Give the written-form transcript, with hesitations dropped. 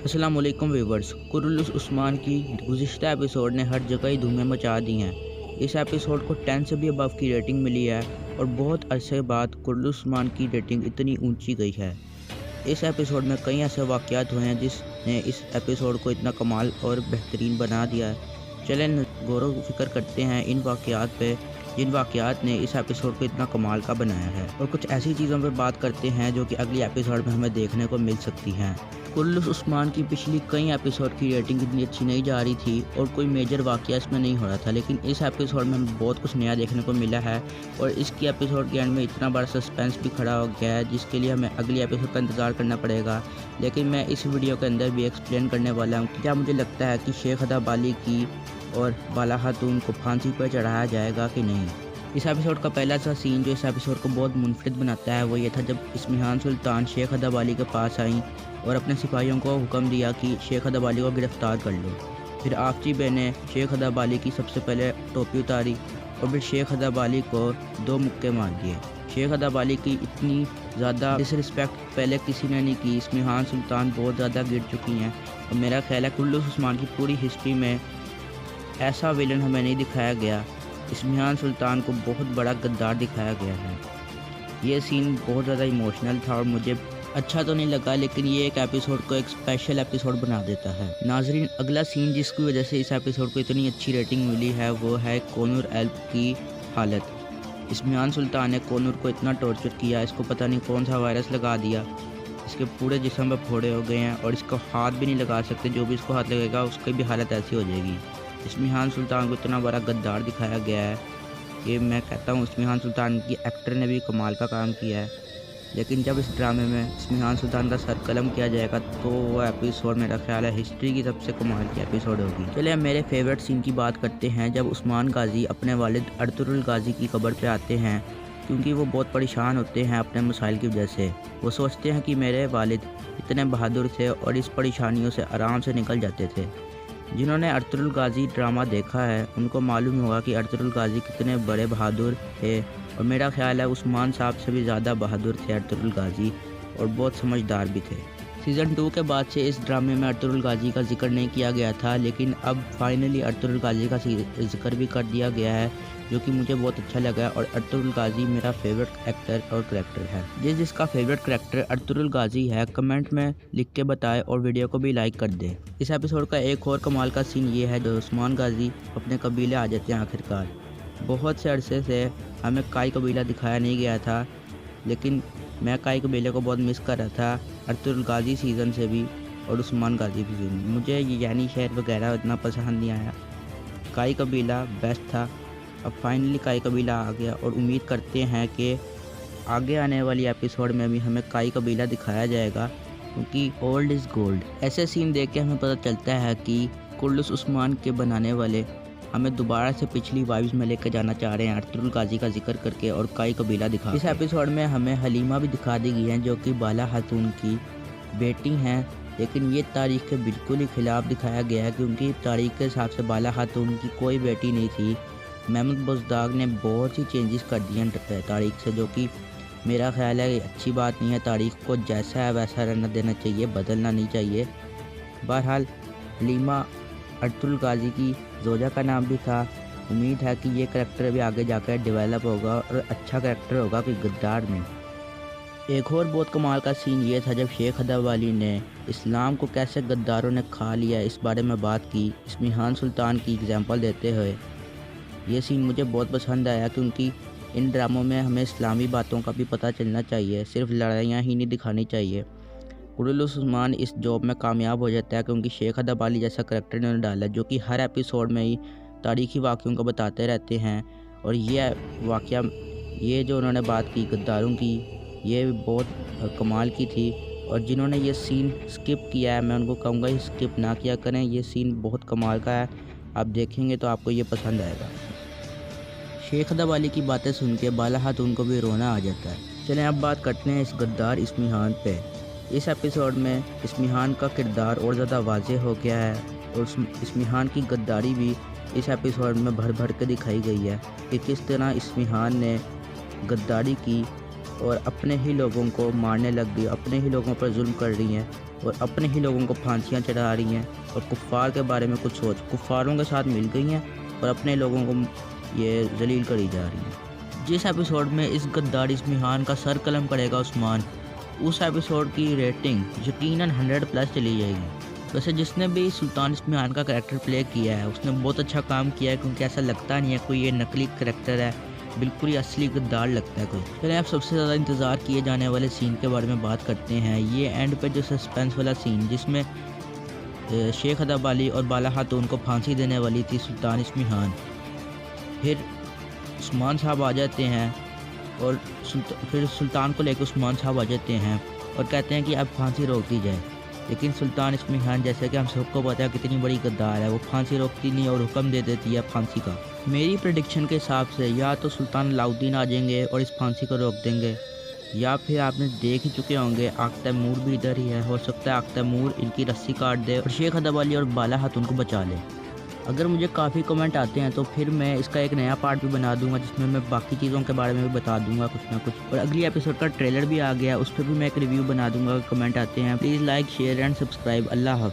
अस्सलाम वालेकुम व्यूवर्स। कुर्रतुल उस्मान की गुज़िश्ता एपिसोड ने हर जगह ही धूमें मचा दी हैं। इस एपिसोड को 10 से भी अबव की रेटिंग मिली है और बहुत अरसे बाद कुर्रतुल उस्मान की रेटिंग इतनी ऊंची गई है। इस एपिसोड में कई ऐसे वाक़यात हुए हैं जिसने इस एपिसोड को इतना कमाल और बेहतरीन बना दिया है। चलें गौर व फिक्र करते हैं इन वाक़यात पे जिन वाक़यात ने इस एपिसोड को इतना कमाल का बनाया है, और कुछ ऐसी चीज़ों पर बात करते हैं जो कि अगली एपिसोड में हमें देखने को मिल सकती हैं। कुर्रतुल उस्मान की पिछली कई एपिसोड की रेटिंग इतनी अच्छी नहीं जा रही थी और कोई मेजर वाक़या इसमें नहीं हो रहा था, लेकिन इस एपिसोड में हमें बहुत कुछ नया देखने को मिला है और इसकी एपिसोड के एंड में इतना बड़ा सस्पेंस भी खड़ा हो गया है जिसके लिए हमें अगली एपिसोड का इंतज़ार करना पड़ेगा। लेकिन मैं इस वीडियो के अंदर भी एक्सप्लेन करने वाला हूँ कि क्या मुझे लगता है कि शेख अदा बाली की और बाला खातून को फांसी पर चढ़ाया जाएगा कि नहीं। इस एपिसोड का पहला सा सीन जो इस एपिसोड को बहुत मुनफरिद बनाता है वो ये था जब इस्मिहान सुल्तान शेख अदा बाली के पास आई और अपने सिपाहियों को हुक्म दिया कि शेख अदा बाली को गिरफ़्तार कर लो। फिर आफची बे ने शेख अदा बाली की सबसे पहले टोपी उतारी और फिर शेख अदा बाली को 2 मुक्के मार दिए। शेख अदा बाली की इतनी ज़्यादा डिसरिस्पेक्ट पहले किसी ने नहीं की। इस्मिहान सुल्तान बहुत ज़्यादा गिर चुकी हैं और मेरा ख्याल है कुर्रतुल उस्मान की पूरी हिस्ट्री में ऐसा विलन हमें नहीं दिखाया गया। इस्मिहान सुल्तान को बहुत बड़ा गद्दार दिखाया गया है। ये सीन बहुत ज़्यादा इमोशनल था और मुझे अच्छा तो नहीं लगा, लेकिन ये एक एपिसोड को एक स्पेशल एपिसोड बना देता है। नाजरीन, अगला सीन जिसकी वजह से इस एपिसोड को इतनी अच्छी रेटिंग मिली है वो है कोनूर एल्प की हालत। इस्मिहान सुल्तान ने कोनूर को इतना टॉर्चर किया, इसको पता नहीं कौन सा वायरस लगा दिया, इसके पूरे जिस्म में फोड़े हो गए हैं और इसको हाथ भी नहीं लगा सकते। जो भी इसको हाथ लगेगा उसकी भी हालत ऐसी हो जाएगी। इस्मिहान सुल्तान को इतना बड़ा गद्दार दिखाया गया है कि मैं कहता हूँ इस्मिहान सुल्तान की एक्टर ने भी कमाल का काम किया है। लेकिन जब इस ड्रामे में इस्मिहान सुल्तान का सर कलम किया जाएगा तो वो एपिसोड मेरा ख्याल है हिस्ट्री की सबसे कमाल की एपिसोड होगी। चलिए हम मेरे फेवरेट सीन की बात करते हैं जब उस्मान गाजी अपने वालिद अर्तुगरुल गाजी की कब्र पे आते हैं, क्योंकि वो बहुत परेशान होते हैं अपने मसाइल की वजह से। वो सोचते हैं कि मेरे वालिद इतने बहादुर थे और इस परेशानियों से आराम से निकल जाते थे। जिन्होंने अर्तुगरुल गाजी ड्रामा देखा है उनको मालूम होगा कि अर्तुगरुल गाजी कितने बड़े बहादुर थे, और मेरा ख्याल है उस्मान साहब से भी ज़्यादा बहादुर थे अर्तुगरुल गाजी और बहुत समझदार भी थे। सीज़न 2 के बाद से इस ड्रामे में अर्तुगरुल गाजी का जिक्र नहीं किया गया था, लेकिन अब फाइनली अर्तुगरुल गाजी का जिक्र भी कर दिया गया है, जो कि मुझे बहुत अच्छा लगा। और अर्तुगरुल गाजी मेरा फेवरेट एक्टर और करैक्टर है। जिसका फेवरेट करैक्टर अर्तुगरुल गाजी है कमेंट में लिख के बताएं और वीडियो को भी लाइक कर दें। इस एपिसोड का एक और कमाल का सीन ये है जो उस्मान गाजी अपने कबीले आ जाते हैं आखिरकार। बहुत से अरसे से हमें काई कबीला दिखाया नहीं गया था, लेकिन मैं काई कबीले को बहुत मिस कर रहा था अर्तुगरुल गाजी सीज़न से भी और उस्मान गाजी भी। मुझे ये यानी शहर वगैरह इतना पसंद नहीं आया, काई कबीला बेस्ट था। अब फाइनली काई कबीला आ गया और उम्मीद करते हैं कि आगे आने वाली एपिसोड में भी हमें काई कबीला दिखाया जाएगा, क्योंकि ओल्ड इज़ गोल्ड। ऐसे सीन देख के हमें पता चलता है कि कुर्रतुल उस्मान के बनाने वाले हमें दोबारा से पिछली वाइब्स में लेकर जाना चाह रहे हैं अर्तुगरुल गाजी का जिक्र करके और काई कबीला दिखा। इस एपिसोड में हमें हलीमा भी दिखा दी गई हैं जो कि बाला खातून की बेटी हैं, लेकिन ये तारीख के बिल्कुल ही खिलाफ दिखाया गया है, क्योंकि तारीख के हिसाब से बाला खातून की कोई बेटी नहीं थी। महमूद बुज़दाग ने बहुत सी चेंजेस कर दिए हैं तारीख से, जो कि मेरा ख्याल है अच्छी बात नहीं है। तारीख को जैसा है वैसा रहना देना चाहिए, बदलना नहीं चाहिए। बहरहाल हलीमा अर्तुगरुल गाजी की जोजा का नाम भी था। उम्मीद है कि ये करैक्टर भी आगे जाकर डेवलप होगा और अच्छा करैक्टर होगा, कोई गद्दार नहीं। एक और बहुत कमाल का सीन ये था जब शेख अदा बाली ने इस्लाम को कैसे गद्दारों ने खा लिया इस बारे में बात की, इस्मिहान सुल्तान की एग्जांपल देते हुए। ये सीन मुझे बहुत पसंद आया, क्योंकि इन ड्रामों में हमें इस्लामी बातों का भी पता चलना चाहिए, सिर्फ लड़ाइयाँ ही नहीं दिखानी चाहिए। कुर्रतुल उस्मान इस जॉब में कामयाब हो जाता है क्योंकि शेख अदा बाली जैसा करैक्टर इन्होंने डाला है जो कि हर एपिसोड में ही तारीखी वाक़यों को बताते रहते हैं। और ये वाक़या, ये जो उन्होंने बात की गद्दारों की, ये बहुत कमाल की थी। और जिन्होंने ये सीन स्किप किया है मैं उनको कहूँगा ये स्किप ना किया करें, ये सीन बहुत कमाल का है। आप देखेंगे तो आपको ये पसंद आएगा। शेख अदा बाली की बातें सुन के बाला खातून को भी रोना आ जाता है। चलें अब बात करते हैं इस गद्दार इस्मिहान पे। इस एपिसोड में इस्मिहान का किरदार और ज़्यादा वाज़ेह हो गया है और इस्मिहान की गद्दारी भी इस एपिसोड में भर भर के दिखाई गई है कि किस तरह इस्मिहान ने गद्दारी की اور اپنے ہی لوگوں کو مارنے لگ گئی، اپنے ہی لوگوں پر ظلم کر رہی ہیں اور اپنے ہی لوگوں کو پھانسیاں چڑھا رہی ہیں اور کفار کے بارے میں کچھ سوچ کفاروں کے ساتھ مل گئی ہیں اور اپنے لوگوں کو یہ ذلیل کری جا رہی ہیں۔ جس ایپیسوڈ میں اس غدار اسمہان کا سر قلم کرے گا عثمان، اس ایپیسوڈ کی ریٹنگ یقیناً 100+ چلی جائے گی۔ ویسے جس نے بھی سلطان اسمہان کا کریکٹر پلے کیا ہے اس نے بہت اچھا کام کیا ہے، کیونکہ ایسا لگتا نہیں ہے کوئی یہ نقلی کریکٹر ہے، بالکل ہی اصلی غدار لگتا ہے کوئی۔ چلیں اب سب سے زیادہ انتظار کیے جانے والے سین کے بارے میں بات کرتے ہیں۔ یہ اینڈ پہ جو سسپینس والا سین جس میں شیخ ادب علی اور بالا خاتون کو پھانسی دینے والی تھی سلطان اسمہان، پھر عثمان صاحب آ جاتے ہیں اور پھر سلطان کو لے کے عثمان صاحب آ جاتے ہیں اور کہتے ہیں کہ اب پھانسی روک دی جائے، لیکن سلطان اسمہان جیسے کہ ہم سب کو پتہ ہے کتنی بڑی غدار ہے، وہ پھانسی روکتی نہیں اور حکم دے دیتی ہے پھانسی کا۔ میری پریڈکشن کے حساب سے یا تو سلطان علاؤدین آ جائیں گے اور اس پھانسی کو روک دیں گے، یا پھر آپ نے دیکھ ہی چکے ہوں گے آق تیمور بھی ادھر ہی ہے، ہو سکتا ہے آق تیمور ان کی رسی کاٹ دے اور شیخ ادب علی اور بالا خاتون کو بچا لے۔ اگر مجھے کافی کمنٹ آتے ہیں تو پھر میں اس کا ایک نیا پارٹ بھی بنا دوں گا جس میں میں باقی چیزوں کے بارے میں بھی بتا دوں گا کچھ نہ کچھ، اور اگلی ایپیسوڈ کا ٹریلر بھی آ گیا، اس پہ بھی میں ایک ریویو بنا دوں گا۔ کمنٹ آتے ہیں، please like share and subscribe. اللہ حافظ۔